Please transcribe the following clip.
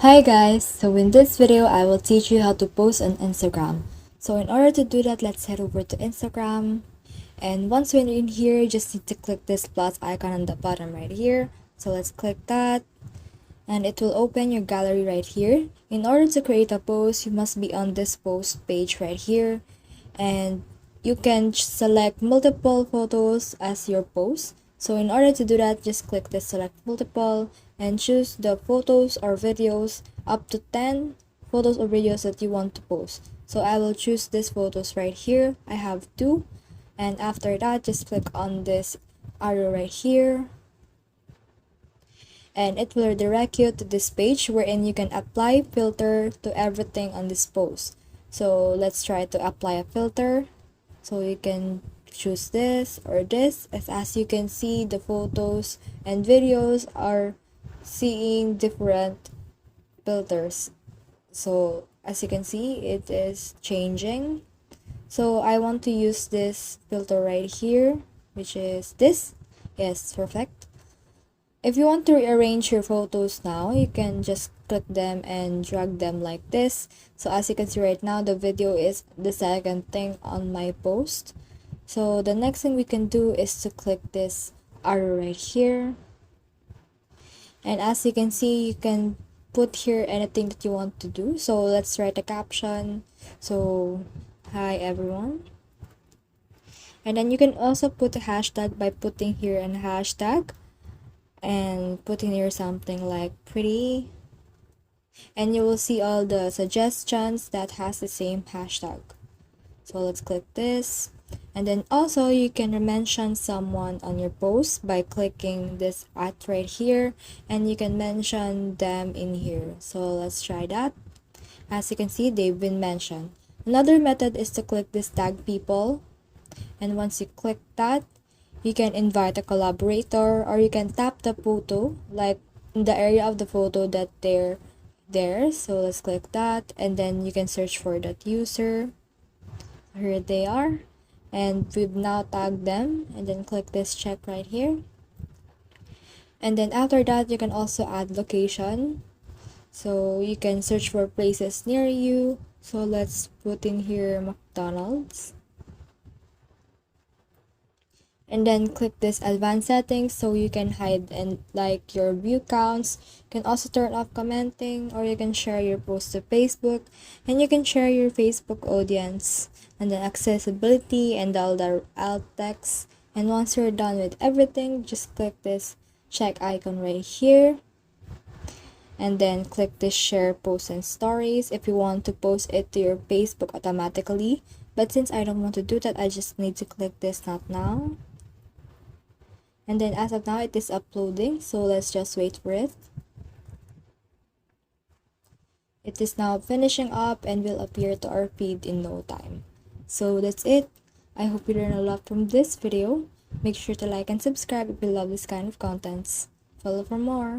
Hi guys, so in this video I will teach you how to post on Instagram. So in order to do that, let's head over to Instagram, and once we're in here you just need to click this plus icon on the bottom right here. So let's click that and it will open your gallery right here. In order to create a post, you must be on this post page right here, and you can select multiple photos as your post. So in order to do that, just click this select multiple and choose the photos or videos up to 10 photos or videos that you want to post. So I will choose these photos right here. I have 2, and after that just click on this arrow right here and it will redirect you to this page wherein you can apply filter to everything on this post. So let's try to apply a filter. So you can choose this or this. As you can see, the photos and videos are seeing different filters. So as you can see, it is changing. So I want to use this filter right here, which is this. Yes, perfect. If you want to rearrange your photos now, you can just click them and drag them like this. So as you can see right now, the video is the second thing on my post. So the next thing we can do is to click this arrow right here. And as you can see, you can put here anything that you want to do. So let's write a caption. So, hi everyone. And then you can also put a hashtag by putting here an hashtag and putting here something like pretty, and you will see all the suggestions that has the same hashtag. So let's click this, and then also you can mention someone on your post by clicking this at right here, and you can mention them in here. So let's try that. As you can see, they've been mentioned. Another method is to click this tag people, and once you click that, you can invite a collaborator, or you can tap the photo like in the area of the photo that they're there. So let's click that, and then you can search for that user. Here they are, and we've now tagged them, and then click this check right here. And then after that, you can also add location. So you can search for places near you. So let's put in here McDonald's. And then click this advanced settings so you can hide and like your view counts. You can also turn off commenting, or you can share your post to Facebook, and you can share your Facebook audience, and then accessibility and all the alt text. And once you're done with everything, just click this check icon right here, and then click this share posts and stories if you want to post it to your Facebook automatically. But since I don't want to do that, I just need to click this not now. And then as of now, it is uploading, so let's just wait for it. It is now finishing up and will appear to our feed in no time. So that's it. I hope you learned a lot from this video. Make sure to like and subscribe if you love this kind of contents. Follow for more.